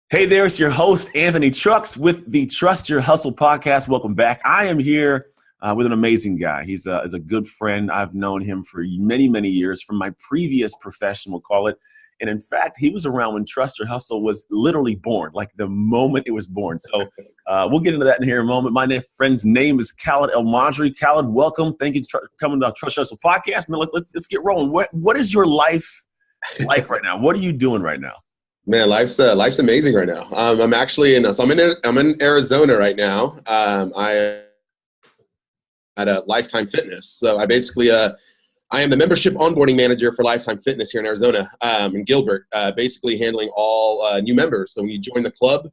Hey there, it's your host, Anthony Trucks with the Trust Your Hustle podcast. Welcome back. I am here with an amazing guy. He's a good friend. I've known him for many, many years from my previous profession, we'll call it. And in fact, he was around when Trust Your Hustle was literally born, like the moment it was born. So we'll get into that in here in a moment. My friend's name is Khaled Elmasri. Khaled, welcome. Thank you for coming to Trust Your Hustle podcast. Man, let's get rolling. What is your life like right now? What are you doing right now? Man, life's amazing right now. I'm actually I'm in Arizona right now. I at a Lifetime Fitness. So I am the membership onboarding manager for Lifetime Fitness here in Arizona, in Gilbert, basically handling all new members. So when you join the club,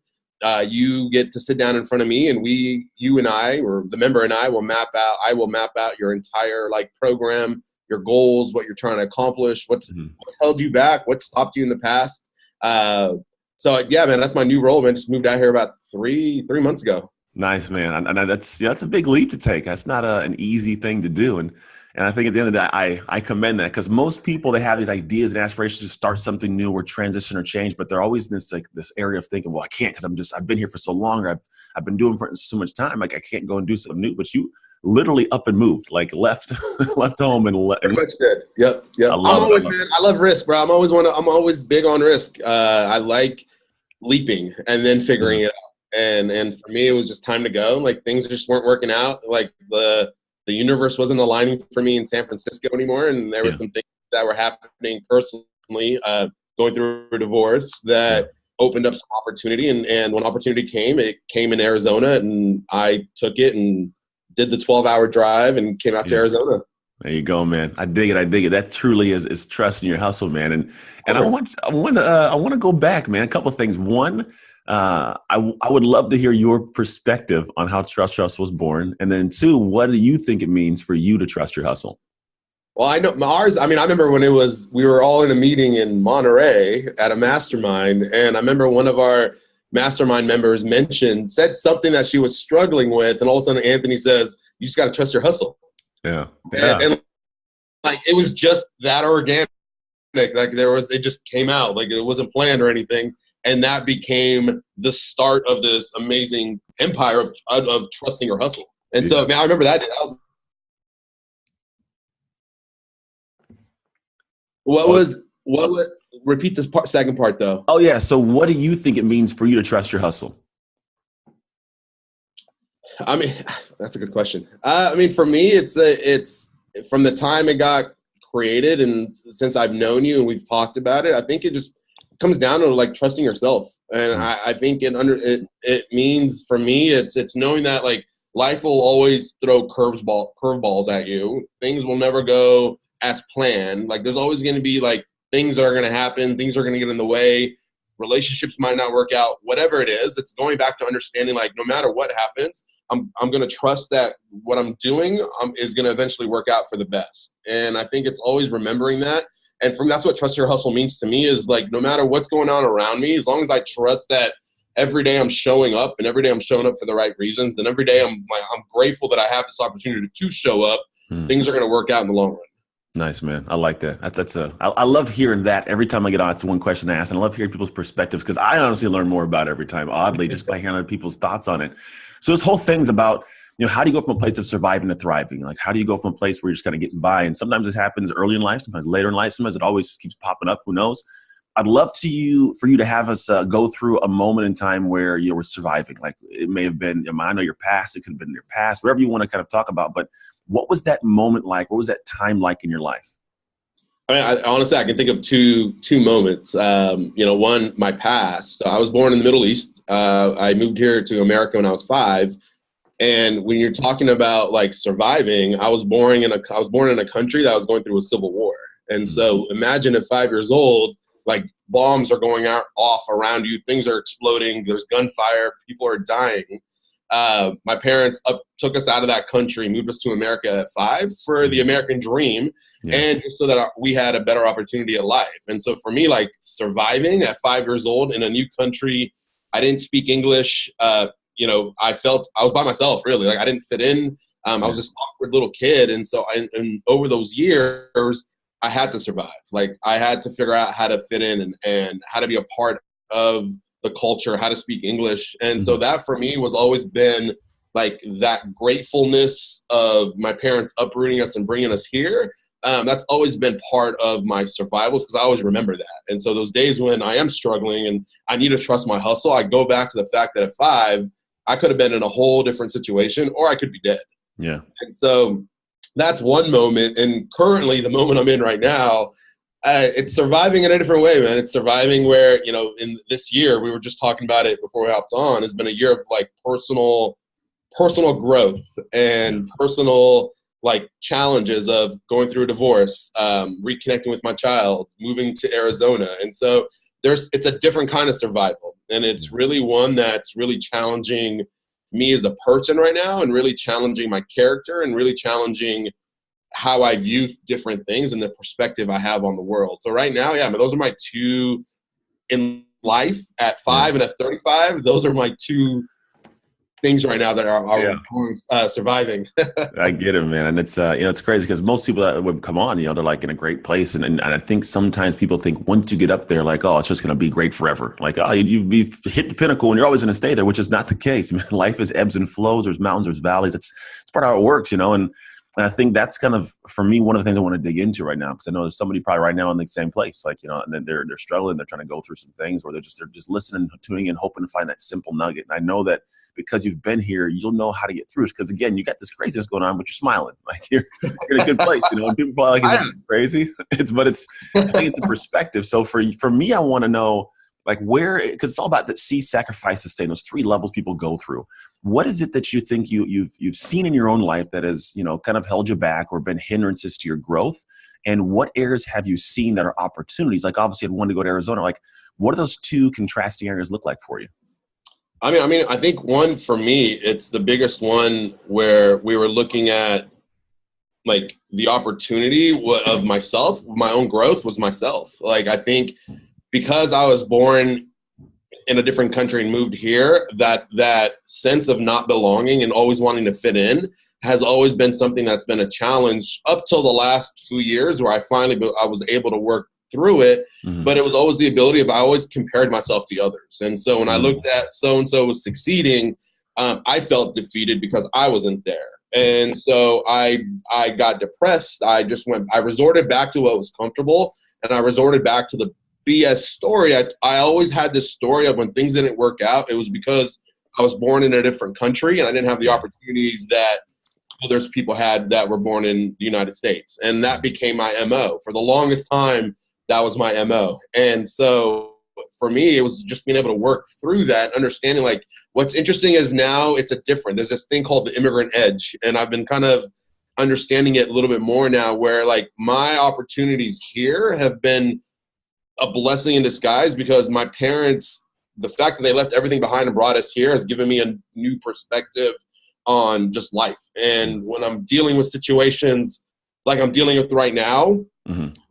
you get to sit down in front of me, and you and I, or the member and I will map out your entire program, your goals, what you're trying to accomplish, what's held you back, what stopped you in the past. So yeah, man, that's my new role, man. Just moved out here about three months ago. Nice, man. And that's a big leap to take. That's not an easy thing to do. And I think at the end of the day, I commend that, because most people, they have these ideas and aspirations to start something new or transition or change, but they're always in this area of thinking, well, I can't, because I've been here for so long, or I've been doing for so much time, like I can't go and do something new. But you literally up and moved, like left home and Pretty much did. Yep. I love risk, bro. I'm always big on risk. I like leaping and then figuring it out. And for me, it was just time to go. Like, things just weren't working out. Like, the universe wasn't aligning for me in San Francisco anymore. And there were some things that were happening personally, going through a divorce, that opened up some opportunity. And when opportunity came, it came in Arizona, and I took it and did the 12-hour drive and came out to Arizona. There you go, man. I dig it. That truly is trusting your hustle, man. And I want to go back, man. A couple of things. One, I would love to hear your perspective on how Trust Your Hustle was born. And then two, what do you think it means for you to trust your hustle? Well, I know ours. I remember when we were all in a meeting in Monterey at a mastermind, and I remember one of our mastermind members said something that she was struggling with, and all of a sudden Anthony says, "You just got to trust your hustle." Yeah. And it was just that organic. It just came out, like it wasn't planned or anything. And that became the start of this amazing empire of trusting your hustle. And so, man, I remember that. Repeat this second part though. Oh yeah. So what do you think it means for you to trust your hustle? That's a good question. For me, it's from the time it got created, and since I've known you and we've talked about it, I think it just comes down to trusting yourself. And I think it means, for me, it's knowing that life will always throw curveballs at you. Things will never go as planned. There's always going to be things that are going to happen. Things are going to get in the way. Relationships might not work out. Whatever it is, it's going back to understanding no matter what happens, I'm going to trust that what I'm doing is going to eventually work out for the best. And I think it's always remembering that. And that's what trust your hustle means to me, is no matter what's going on around me, as long as I trust that every day I'm showing up, and every day I'm showing up for the right reasons, and every day I'm grateful that I have this opportunity to show up, things are going to work out in the long run. Nice, man. I like that. I love hearing that every time I get on. It's one question I ask, and I love hearing people's perspectives, because I honestly learn more about it every time, oddly, just by hearing other people's thoughts on it. So this whole thing's about, how do you go from a place of surviving to thriving? How do you go from a place where you're just kind of getting by? And sometimes this happens early in life, sometimes later in life, sometimes it always keeps popping up. Who knows? I'd love for you to have us go through a moment in time where you were surviving. It may have been, I know your past, it could have been your past, whatever you want to kind of talk about. But what was that moment like? What was that time like in your life? Honestly, I can think of two moments. One, my past. I was born in the Middle East. I moved here to America when I was 5. And when you're talking about surviving, I was born in a country that was going through a civil war. And so imagine at 5 years old, bombs are going off around you, things are exploding, there's gunfire, people are dying. My parents took us out of that country, moved us to America at 5 for the American dream, and just so that we had a better opportunity at life. And so for me, surviving at 5 years old in a new country, I didn't speak English. I felt I was by myself, really. I didn't fit in. I was this awkward little kid. And so and over those years, I had to survive. I had to figure out how to fit in and how to be a part of the culture, how to speak English. And so that for me was always been like that gratefulness of my parents uprooting us and bringing us here. That's always been part of my survivals because I always remember that. And so those days when I am struggling and I need to trust my hustle, I go back to the fact that at 5, I could have been in a whole different situation or I could be dead. Yeah. And so that's one moment. And currently the moment I'm in right now, it's surviving in a different way, man. It's surviving where, you know, in this year, we were just talking about it before we hopped on, has been a year of like personal growth and personal like challenges of going through a divorce, reconnecting with my child, moving to Arizona. And so it's a different kind of survival. And it's really one that's really challenging me as a person right now and really challenging my character and really challenging how I view different things and the perspective I have on the world. So right now, yeah, those are my 2 in life at 5 and at 35. Those are my 2 things right now that are surviving. I get it, man. And it's, you know, it's crazy because most people that would come on, you know, they're like in a great place. And I think sometimes people think once you get up there, like, oh, it's just going to be great forever. Like, oh, you've hit the pinnacle and you're always going to stay there, which is not the case. I mean, life is ebbs and flows. There's mountains, there's valleys. It's part of how it works, you know. And I think that's kind of, for me, one of the things I want to dig into right now, because I know there's somebody probably right now in the same place, like, you know, and then they're struggling, they're trying to go through some things, or they're just listening, tuning in, hoping to find that simple nugget. And I know that because you've been here, you'll know how to get through it. Because again, you got this craziness going on, but you're smiling, like you're in a good place, you know. And people are like, "Is that crazy?" I think it's a perspective. So for me, I want to know, like, where, because it's all about that see, sacrifice, sustain, those 3 levels people go through. What is it that you think you've seen in your own life that has, you know, kind of held you back or been hindrances to your growth? And what areas have you seen that are opportunities? Like, obviously, I'd want to go to Arizona. Like, what do those 2 contrasting areas look like for you? I mean, I think one for me, it's the biggest one where we were looking at like the opportunity of myself, my own growth was myself. Like, I think because I was born in a different country and moved here, that sense of not belonging and always wanting to fit in has always been something that's been a challenge up till the last few years, where I was able to work through it. Mm-hmm. But it was always the ability of, I always compared myself to others. And so when I looked at so-and-so was succeeding, I felt defeated because I wasn't there. And so I got depressed. I resorted back to what was comfortable, and I resorted back to the BS story. I always had this story of when things didn't work out, it was because I was born in a different country and I didn't have the opportunities that others people had that were born in the United States. And that became my MO. For the longest time, that was my MO. And so for me, it was just being able to work through that, understanding like what's interesting is now there's this thing called the immigrant edge. And I've been kind of understanding it a little bit more now, where like my opportunities here have been a blessing in disguise, because my parents, the fact that they left everything behind and brought us here has given me a new perspective on just life. And when I'm dealing with situations like I'm dealing with right now,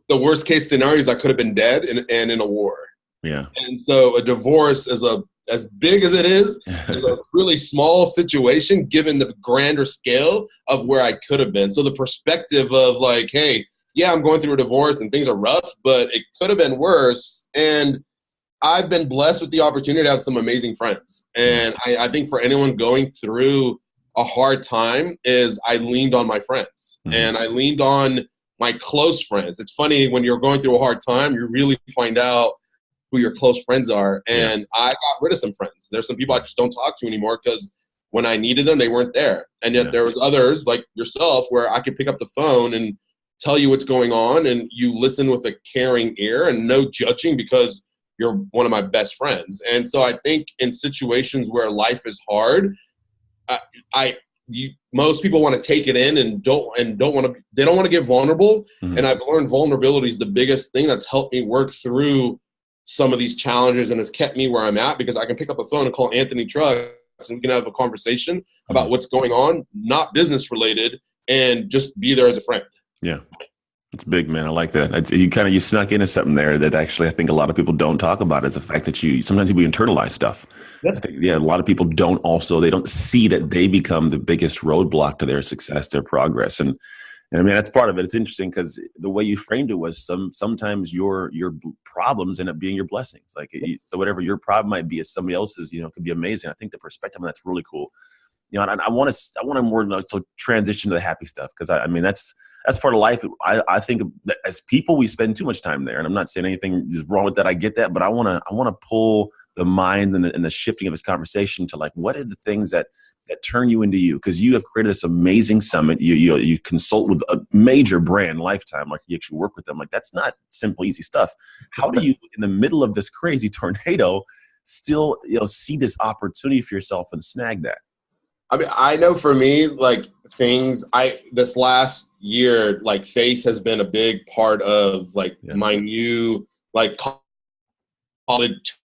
the worst case scenario is I could have been dead and in a war. Yeah. And so a divorce is as big as it is a really small situation given the grander scale of where I could have been. So the perspective of like, hey, yeah, I'm going through a divorce and things are rough, but it could have been worse. And I've been blessed with the opportunity to have some amazing friends. And I think for anyone going through a hard time is I leaned on my friends and I leaned on my close friends. It's funny, when you're going through a hard time, you really find out who your close friends are. And I got rid of some friends. There's some people I just don't talk to anymore because when I needed them, they weren't there. And yet there was others like yourself where I could pick up the phone and tell you what's going on, and you listen with a caring ear and no judging because you're one of my best friends. And so I think in situations where life is hard, most people want to take it in and don't want to get vulnerable. And I've learned vulnerability is the biggest thing that's helped me work through some of these challenges and has kept me where I'm at, because I can pick up a phone and call Anthony Trucks and we can have a conversation about what's going on, not business related, and just be there as a friend. Yeah. It's big, man. I like that. You snuck into something there that actually I think a lot of people don't talk about, is the fact that sometimes people internalize stuff. Yeah. I think, a lot of people don't see that they become the biggest roadblock to their success, their progress. And And I mean, that's part of it. It's interesting because the way you framed it was sometimes your problems end up being your blessings. Like, so whatever your problem might be, as somebody else's, could be amazing. I think the perspective on that's really cool. And I want to more so transition to the happy stuff, because I mean that's part of life. I think that as people we spend too much time there, and I'm not saying anything is wrong with that. I get that, but I want to pull the mind and the shifting of this conversation to, like, what are the things that turn you into you? Because you have created this amazing summit. You consult with a major brand, Lifetime, like you actually work with them. Like, that's not simple, easy stuff. How do you, in the middle of this crazy tornado, still see this opportunity for yourself and snag that? I mean, I know for me, like, this last year, like, faith has been a big part of, like, my new, like, college.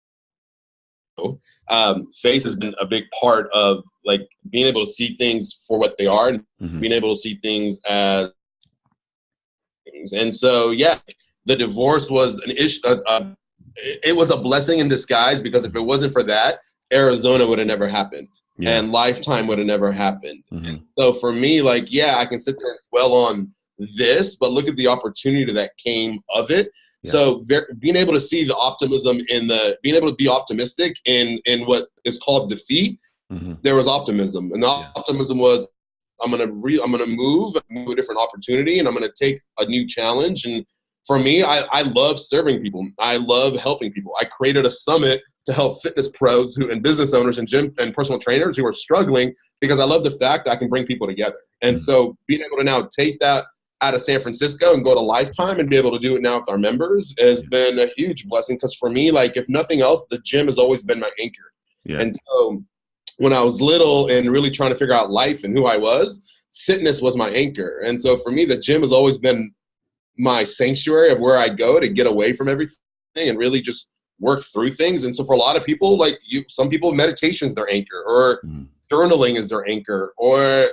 Faith has been a big part of, like, being able to see things for what they are and being able to see things as things. And so, yeah, the divorce was an issue. It was a blessing in disguise, because if it wasn't for that, Arizona would have never happened. Yeah. And Lifetime would have never happened. So for me, like, yeah, I can sit there and dwell on this, but look at the opportunity that came of it. Yeah. So being able to see the optimism being able to be optimistic in what is called defeat, there was optimism. And the optimism was, I'm going to move a different opportunity, and I'm going to take a new challenge. And for me, I love serving people. I love helping people. I created a summit to help fitness pros and business owners and gym and personal trainers who are struggling, because I love the fact that I can bring people together. And so being able to now take that out of San Francisco and go to Lifetime and be able to do it now with our members has been a huge blessing. Because for me, like, if nothing else, the gym has always been my anchor. Yeah. And so when I was little and really trying to figure out life and who I was, fitness was my anchor. And so for me, the gym has always been my sanctuary of where I go to get away from everything and really just work through things. And so for a lot of people, like some people, meditation is their anchor, or journaling is their anchor, or,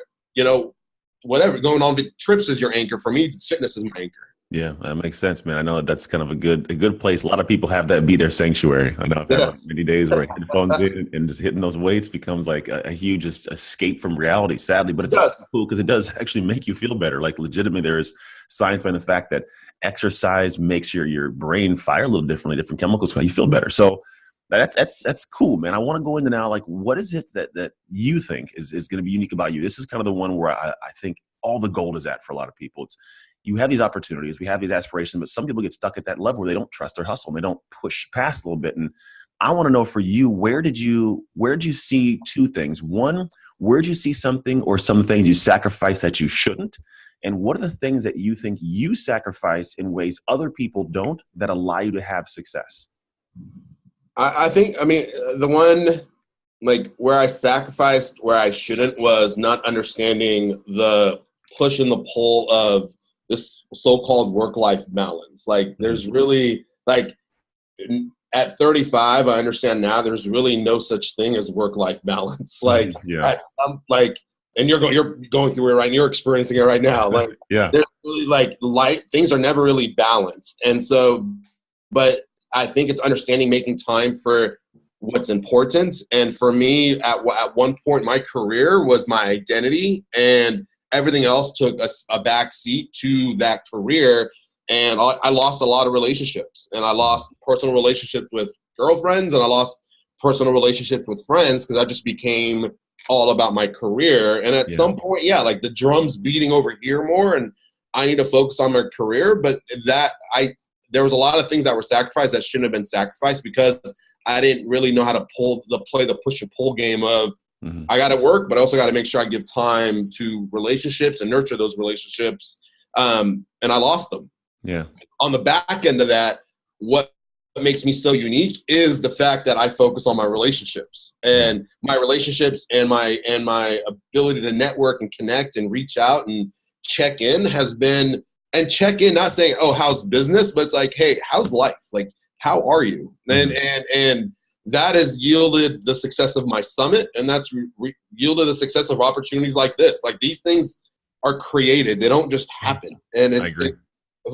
whatever, going on the trips is your anchor. For me, fitness is my anchor. Yeah, that makes sense, man. I know that's kind of a good place. A lot of people have that be their sanctuary. I know I've had many days where headphones in and just hitting those weights becomes like a huge escape from reality, sadly. But it's also cool because it does actually make you feel better. Like, legitimately, there is science behind the fact that exercise makes your brain fire a little differently, different chemicals, you feel better. So that's cool, man. I want to go into now, like, what is it that you think is going to be unique about you? This is kind of the one where I think all the gold is at for a lot of people. It's, you have these opportunities, we have these aspirations, but some people get stuck at that level where they don't trust their hustle and they don't push past a little bit. And I want to know, for you, where did you see two things? One, where did you see something or some things you sacrifice that you shouldn't? And what are the things that you think you sacrifice in ways other people don't that allow you to have success? I think, the one, like, where I sacrificed where I shouldn't was not understanding the push and the pull of this so-called work-life balance. Like, there's really, like, at 35, I understand now there's really no such thing as work-life balance. Like, and you're going through it right now, you're experiencing it right now. Like, there's really, like, things are never really balanced. And so, but I think it's understanding making time for what's important. And for me, at one point in my career was my identity, and everything else took a back seat to that career. And I lost a lot of relationships, and I lost personal relationships with girlfriends, and I lost personal relationships with friends, because I just became all about my career. And at some point, like, the drum's beating over here more, and I need to focus on my career. But there was a lot of things that were sacrificed that shouldn't have been sacrificed, because I didn't really know how to play the push and pull game of, I got to work, but I also got to make sure I give time to relationships and nurture those relationships. And I lost them. Yeah. On the back end of that, what makes me so unique is the fact that I focus on my relationships, and my relationships and my ability to network and connect and reach out and check in has been, and check in, not saying, oh, how's business, but it's like, hey, how's life? Like, how are you? And that has yielded the success of my summit, and that's yielded the success of opportunities like this. Like, these things are created; they don't just happen. And if it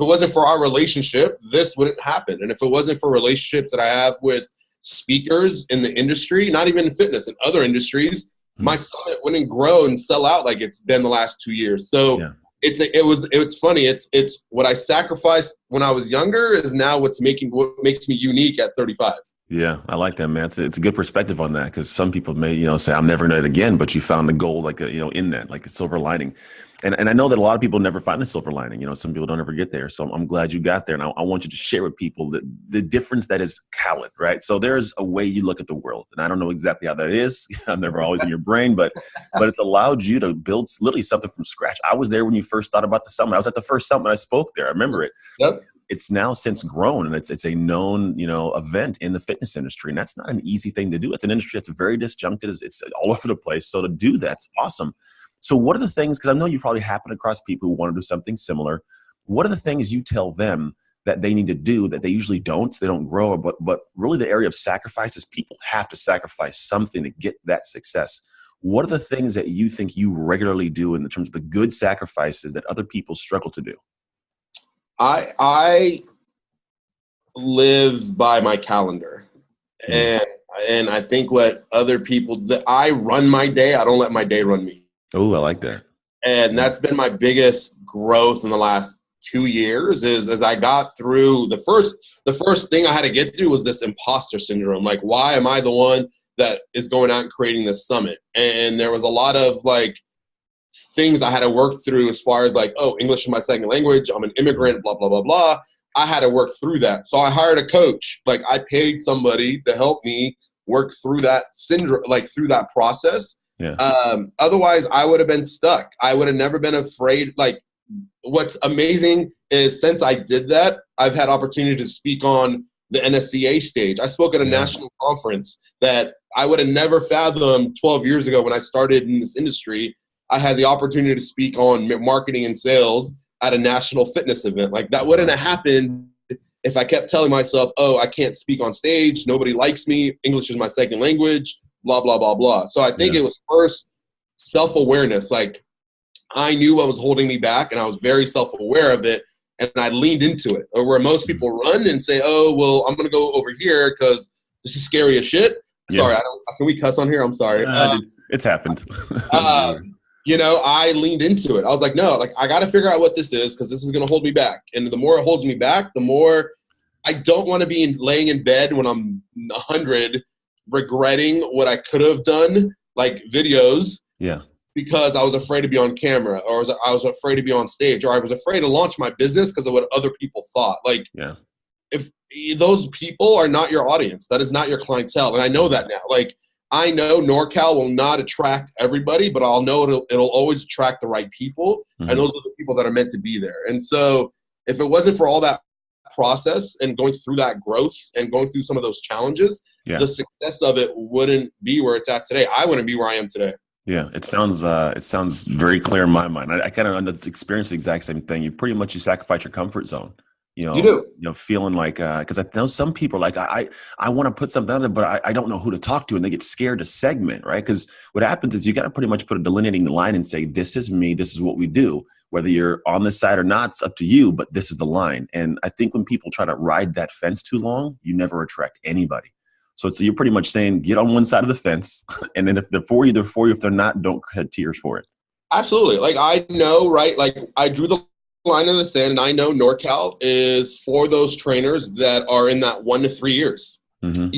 wasn't for our relationship, this wouldn't happen. And if it wasn't for relationships that I have with speakers in the industry, not even in fitness, in other industries, my summit wouldn't grow and sell out like it's been the last 2 years. So It's funny. It's what I sacrificed when I was younger is now what makes me unique at 35. Yeah, I like that, man. It's a good perspective on that, because some people may, say I'm never going to do it again, but you found the gold, like, in that, like a silver lining. And I know that a lot of people never find the silver lining. Some people don't ever get there. So I'm glad you got there. And I want you to share with people the difference that is Khaled, right? So there's a way you look at the world. And I don't know exactly how that is. I'm never always in your brain, but it's allowed you to build literally something from scratch. I was there when you first thought about the summit. I was at the first summit. I spoke there. I remember it. Yep. It's now since grown, and it's a known, event in the fitness industry. And that's not an easy thing to do. It's an industry that's very disjuncted. It's all over the place. So to do that's awesome. So what are the things, because I know you probably happen across people who want to do something similar. What are the things you tell them that they need to do that they usually don't? They don't grow, but really the area of sacrifice is people have to sacrifice something to get that success. What are the things that you think you regularly do in terms of the good sacrifices that other people struggle to do? I live by my calendar, and I think what other people, I run my day. I don't let my day run me. Oh, I like that. And that's been my biggest growth in the last 2 years is as I got through the first thing I had to get through was this imposter syndrome. Like, why am I the one that is going out and creating this summit? And there was a lot of things I had to work through as far as English is my second language. I'm an immigrant, blah, blah, blah, blah. I had to work through that. So I hired a coach. I paid somebody to help me work through that syndrome, through that process. Yeah. Otherwise, I would have been stuck. I would have never been afraid. What's amazing is since I did that, I've had opportunity to speak on the NSCA stage. I spoke at a national conference that I would have never fathomed 12 years ago when I started in this industry. I had the opportunity to speak on marketing and sales at a national fitness event. That wouldn't have happened if I kept telling myself, oh, I can't speak on stage. Nobody likes me. English is my second language. Blah, blah, blah, blah. So I think it was first self-awareness. I knew what was holding me back, and I was very self-aware of it, and I leaned into it. Where most people run and say, oh, well, I'm going to go over here because this is scary as shit. Yeah. Sorry, can we cuss on here? I'm sorry. It's happened. I leaned into it. I was like, no, I got to figure out what this is because this is going to hold me back. And the more it holds me back, the more I don't want to be laying in bed when I'm 100 regretting what I could have done, videos, because I was afraid to be on camera, or I was afraid to be on stage, or I was afraid to launch my business because of what other people thought. If those people are not your audience, that is not your clientele, and I know that now. I know NorCal will not attract everybody, but I'll know it'll always attract the right people, and those are the people that are meant to be there. And so, if it wasn't for all that process and going through that growth and going through some of those challenges, the success of it wouldn't be where it's at today. I wouldn't be where I am today. Yeah, it sounds very clear in my mind. I kind of experienced the exact same thing. You sacrifice your comfort zone. You do. Feeling because I know some people I want to put something out there, but I don't know who to talk to, and they get scared to segment, right? Because what happens is you got to pretty much put a delineating line and say, this is me, this is what we do. Whether you're on this side or not, it's up to you, but this is the line. And I think when people try to ride that fence too long, you never attract anybody. So you're pretty much saying, get on one side of the fence, and then if they're for you, they're for you. If they're not, don't shed tears for it. Absolutely. I know, right? I drew the line in the sand, and I know NorCal is for those trainers that are in that 1 to 3 years. Either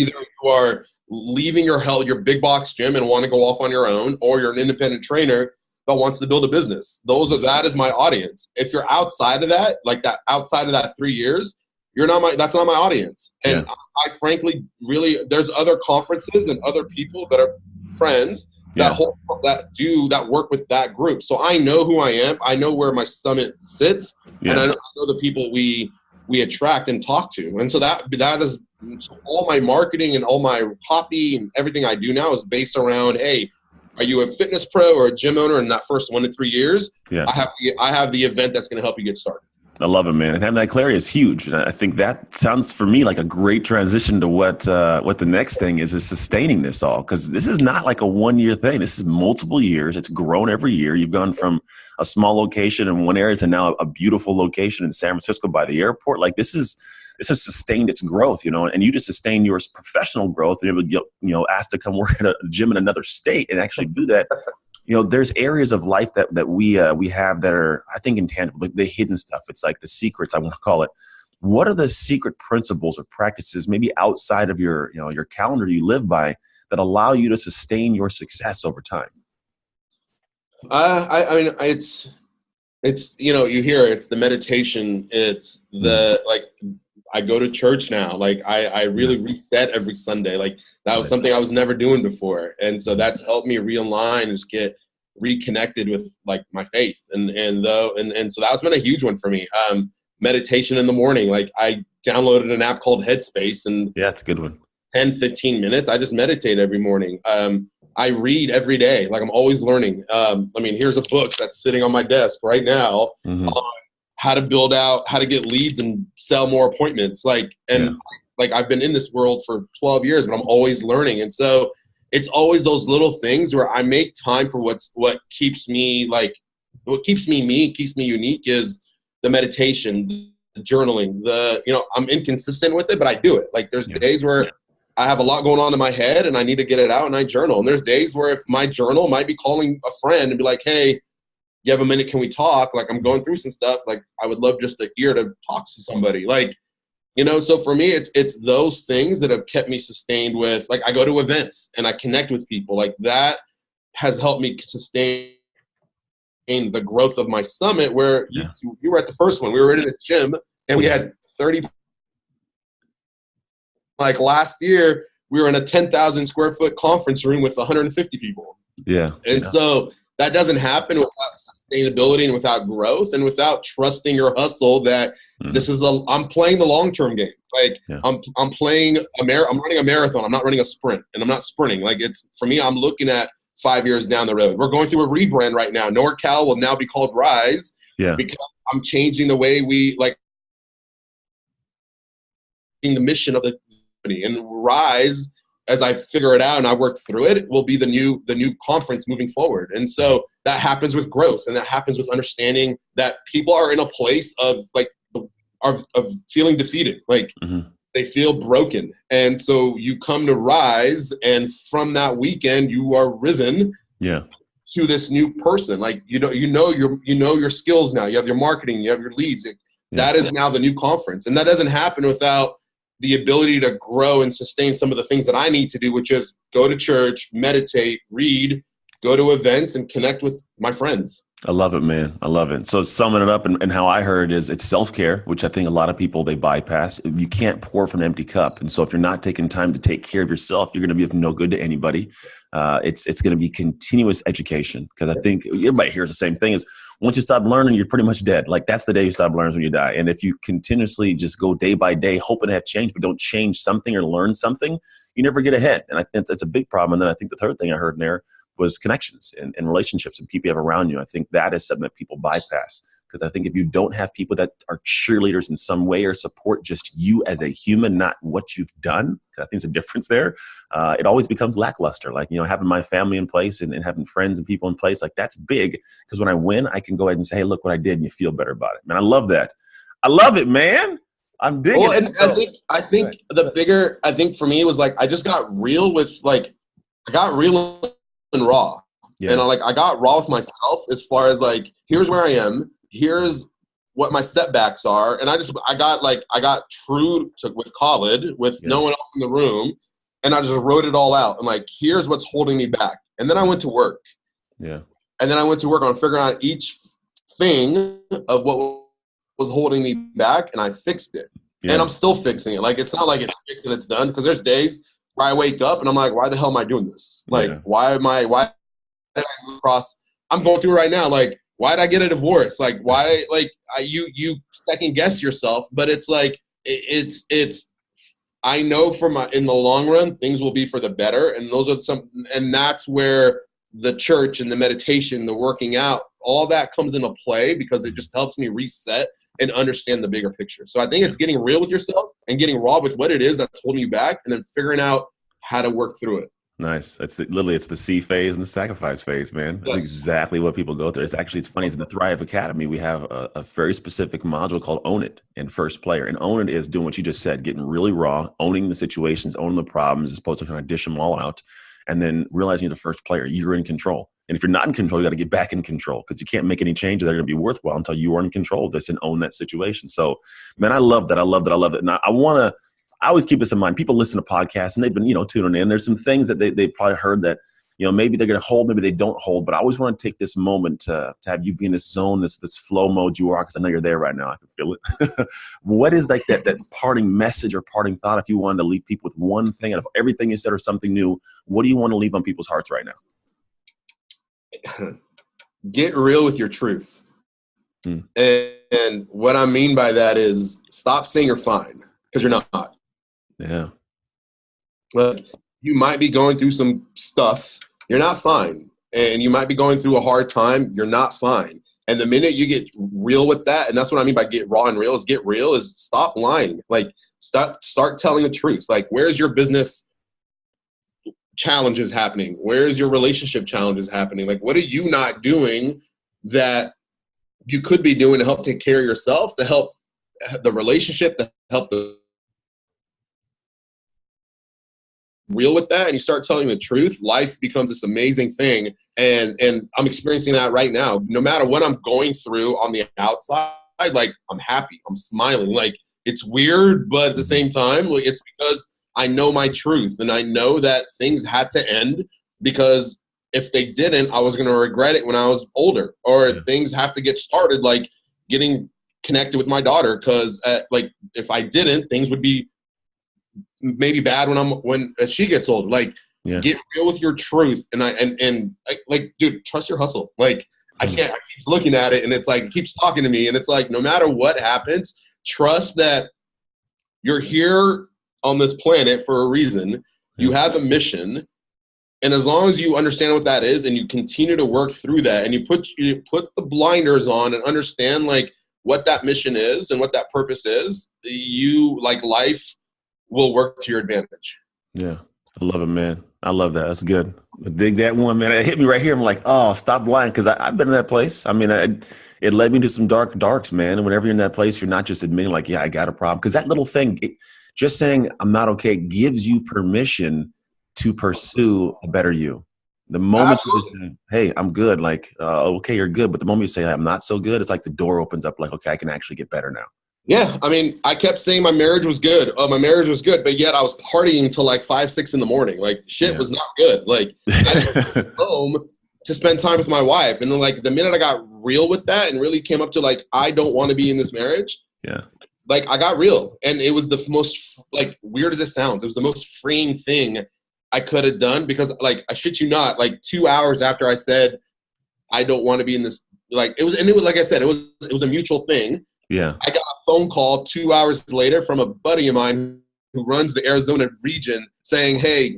you are leaving your big box gym and want to go off on your own, or you're an independent trainer that wants to build a business. That is my audience. If you're outside of that, outside of that 3 years, that's not my audience. And I frankly there's other conferences and other people that are friends that work with that group. So I know who I am. I know where my summit sits, and I know the people we attract and talk to. And so that is all my marketing and all my copy and everything I do now is based around, hey, are you a fitness pro or a gym owner in that first 1 to 3 years? I have the event that's going to help you get started. I love it, man. And having that clarity is huge. And I think that sounds for me like a great transition to what the next thing is sustaining this all. Because this is not like a 1 year thing. This is multiple years. It's grown every year. You've gone from a small location in one area to now a beautiful location in San Francisco by the airport. This has sustained its growth, and you just sustained your professional growth and able to get, asked to come work at a gym in another state and actually do that there's areas of life that we have that are, I think, intangible, like the hidden stuff. It's like the secrets, I want to call it. What are the secret principles or practices, maybe outside of your calendar you live by, that allow you to sustain your success over time? I mean, it's you hear it's the meditation. It's the like I go to church now. Like I really reset every Sunday. Like that was something I was never doing before, and so that's helped me realign and just get reconnected with like my faith. And so that's been a huge one for me. Meditation in the morning. Like I downloaded an app called Headspace, and yeah, it's a good one. 10-15 minutes. I just meditate every morning. I read every day. Like I'm always learning. I mean, here's a book that's sitting on my desk right now on how to get leads and sell more appointments. Like I've been in this world for 12 years, but I'm always learning. And so it's always those little things where I make time for what keeps me keeps me unique is the meditation, the journaling, I'm inconsistent with it, but I do it. Like there's days where I have a lot going on in my head and I need to get it out and I journal. And there's days where if my journal might be calling a friend and be like, hey, you have a minute? Can we talk? Like I'm going through some stuff. Like I would love just an ear to talk to somebody. Like, so for me, it's those things that have kept me sustained with, like I go to events and I connect with people. Like that has helped me sustain the growth of my summit where you were at the first one. We were in the gym and we had 30. Like last year, we were in a 10,000 square foot conference room with 150 people. Yeah. And so that doesn't happen without sustainability and without growth and without trusting your hustle that I'm playing the long-term game. Like I'm running a marathon. I'm not running a sprint and I'm not sprinting. Like for me, I'm looking at 5 years down the road. We're going through a rebrand right now. NorCal will now be called Rise because I'm changing the way we the mission of the company. And Rise, as I figure it out and I work through it, will be the new conference moving forward. And so that happens with growth, and that happens with understanding that people are in a place of of feeling defeated, like they feel broken. And so you come to Rise, and from that weekend, you are risen to this new person. Like you know your skills now. You have your marketing, you have your leads. That is now the new conference, and that doesn't happen without the ability to grow and sustain some of the things that I need to do, which is go to church, meditate, read, go to events, and connect with my friends. I love it, man. I love it. So summing it up and how I heard is it's self-care, which I think a lot of people, they bypass. You can't pour from an empty cup. And so if you're not taking time to take care of yourself, you're going to be of no good to anybody. It's going to be continuous education, because I think everybody hears the same thing is once you stop learning, you're pretty much dead. Like that's the day you stop learning when you die. And if you continuously just go day by day, hoping to have change, but don't change something or learn something, you never get ahead. And I think that's a big problem. And then I think the third thing I heard in there was connections and relationships and people you have around you. I think that is something that people bypass, because I think if you don't have people that are cheerleaders in some way or support just you as a human, not what you've done, I think there's a difference there. It always becomes lackluster. Like, having my family in place and having friends and people in place, like that's big, because when I win, I can go ahead and say, hey, look what I did, and you feel better about it. Man, I love that. I love it, man. I'm digging it. And I think the bigger, I think for me was like, I just got real with I got real and raw. And I got raw with myself as far as here's where I am, here's what my setbacks are. And I got true with Khaled, with no one else in the room. And I just wrote it all out. And here's what's holding me back. And then I went to work. Yeah. And then I went to work on figuring out each thing of what was holding me back. And I fixed it. Yeah. And I'm still fixing it. It's not like it's fixed and it's done, because there's days where I wake up and I'm like, why the hell am I doing this? Why did I move across? I'm going through it right now. Why did I get a divorce? You second guess yourself, but it's I know in the long run, things will be for the better. And that's where the church and the meditation, the working out, all that comes into play, because it just helps me reset and understand the bigger picture. So I think it's getting real with yourself and getting raw with what it is that's holding you back, and then figuring out how to work through it. Nice. It's the C phase and the sacrifice phase, man. That's exactly what people go through. It's funny. It's in the Thrive Academy. We have a very specific module called Own It in First Player. And Own It is doing what you just said, getting really raw, owning the situations, owning the problems, as opposed to kind of dish them all out, and then realizing you're the first player. You're in control. And if you're not in control, you got to get back in control, because you can't make any changes that are going to be worthwhile until you are in control of this and own that situation. So, man, I love that. I love that. I love it. And I always keep this in mind. People listen to podcasts and they've been, tuning in. There's some things that they probably heard that, maybe they're going to hold, maybe they don't hold. But I always want to take this moment to have you be in this zone, this flow mode you are, because I know you're there right now. I can feel it. What is like that parting message or parting thought, if you wanted to leave people with one thing out of everything you said or something new? What do you want to leave on people's hearts right now? Get real with your truth. And what I mean by that is stop saying you're fine, because you're not. Yeah. Like, you might be going through some stuff. You're not fine. And you might be going through a hard time. You're not fine. And the minute you get real with that, and that's what I mean by get raw and real, is stop lying. Like, start telling the truth. Like, where's your business challenges happening? Where's your relationship challenges happening? Like, what are you not doing that you could be doing to help take care of yourself, to help the relationship, to help the real with that? And you start telling the truth, life becomes this amazing thing. And I'm experiencing that right now. No matter what I'm going through on the outside, like, I'm happy, I'm smiling. Like, it's weird, but at the same time, like, it's because I know my truth, and I know that things had to end, because if they didn't, I was going to regret it when I was older. Or things have to get started, like getting connected with my daughter, because like, if I didn't, things would be maybe bad when she gets older. Like, get real with your truth. And like, dude, trust your hustle. Like, I keep looking at it, and it's like, it keeps talking to me, and it's like, no matter what happens, trust that you're here on this planet for a reason. You have a mission. And as long as you understand what that is, and you continue to work through that, and you put the blinders on and understand like what that mission is and what that purpose is, life will work to your advantage. Yeah. I love it, man. I love that. That's good. I dig that one, man. It hit me right here. I'm like, oh, stop lying. Because I've been in that place. I mean, it led me to some darks, man. And whenever you're in that place, you're not just admitting like, yeah, I got a problem. Because that little thing, just saying I'm not okay, gives you permission to pursue a better you. The moment you say, hey, I'm good, like, okay, you're good. But the moment you say, I'm not so good, it's like the door opens up, like, okay, I can actually get better now. Yeah. I mean, I kept saying my marriage was good. Oh, my marriage was good. But yet I was partying till like 5, 6 in the morning. Like, shit was not good. Like, I went home to spend time with my wife. And then, like, the minute I got real with that and really came up to like, I don't want to be in this marriage. Yeah. Like, I got real. And it was the most, like, weird as it sounds, it was the most freeing thing I could have done, because like, I shit you not, like 2 hours after I said, I don't want to be in this, like, it was, like I said, it was a mutual thing. Yeah. I got a phone call 2 hours later from a buddy of mine who runs the Arizona region saying, hey,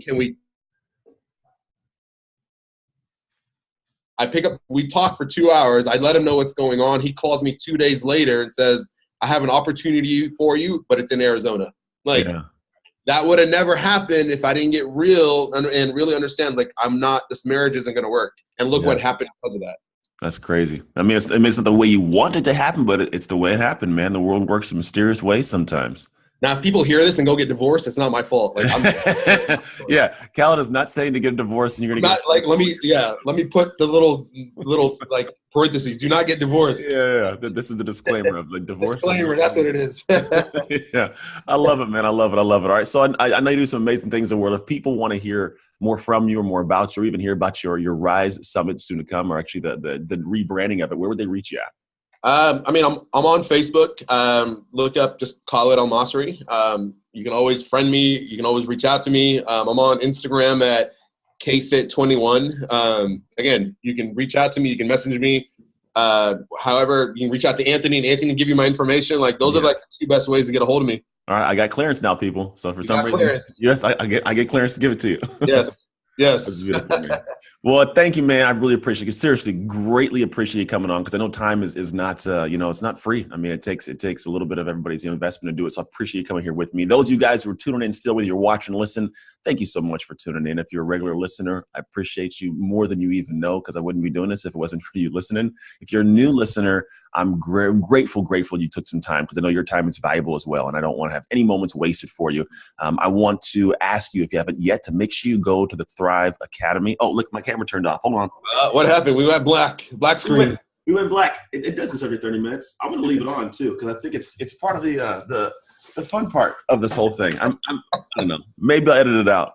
I pick up, we talk for 2 hours. I let him know what's going on. He calls me 2 days later and says, I have an opportunity for you, but it's in Arizona. Like, that would have never happened if I didn't get real and really understand, like, this marriage isn't going to work. And look what happened because of that. That's crazy. I mean, it's not the way you want it to happen, but it's the way it happened, man. The world works in mysterious ways sometimes. Now, if people hear this and go get divorced, it's not my fault. Like, yeah, Khaled is not saying to get a divorce and you're gonna get. Like, let me put the little like parentheses. Do not get divorced. Yeah. This is the disclaimer of like divorce. Disclaimer. That's what it is. Yeah, I love it, man. I love it. All right, so I know you do some amazing things in the world. If people want to hear more from you or more about you, or even hear about your Rise Summit soon to come, or actually the rebranding of it, where would they reach you at? I mean, I'm on Facebook. Look up just Khaled Elmasri. You can always friend me. You can always reach out to me. I'm on Instagram at KFit21. Again, you can reach out to me. You can message me. However, you can reach out to Anthony, and Anthony can give you my information. Like, those are like the 2 best ways to get a hold of me. All right, I got clearance now, people. So for some reason, clearance. Yes, I get clearance to give it to you. Yes. That's beautiful, man. Well, thank you, man. I really appreciate it. Seriously, greatly appreciate you coming on, because I know time is not, it's not free. I mean, it takes a little bit of everybody's investment to do it. So I appreciate you coming here with me. Those of you guys who are tuning in still, whether you're watching and listen, thank you so much for tuning in. If you're a regular listener, I appreciate you more than you even know, because I wouldn't be doing this if it wasn't for you listening. If you're a new listener, I'm grateful you took some time, because I know your time is valuable as well, and I don't want to have any moments wasted for you. I want to ask you, if you haven't yet, to make sure you go to the Thrive Academy. Oh, look, my camera. camera turned off. Hold on. What happened? We went black. Black screen. We went black. It does this every 30 minutes. I'm going to leave it on too because I think it's part of the fun part of this whole thing. I don't know. Maybe I'll edit it out.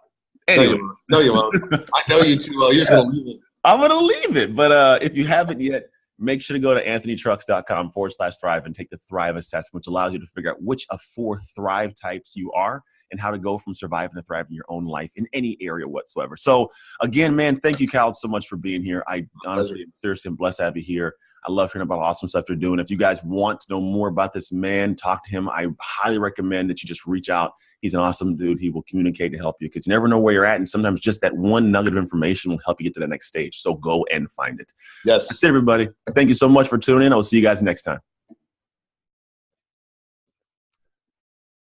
Anyways. No, you won't. I know you too well. You're just going to leave it. I'm going to leave it. But if you haven't yet, make sure to go to anthonytrucks.com/thrive and take the Thrive assessment, which allows you to figure out which of 4 Thrive types you are and how to go from surviving to thrive in your own life in any area whatsoever. So again, man, thank you, Khaled, so much for being here. I honestly, seriously, am blessed to have you here. I love hearing about awesome stuff you're doing. If you guys want to know more about this man, talk to him. I highly recommend that you just reach out. He's an awesome dude. He will communicate and help you because you never know where you're at. And sometimes just that one nugget of information will help you get to the next stage. So go and find it. Yes. That's it, everybody. Thank you so much for tuning in. I'll see you guys next time.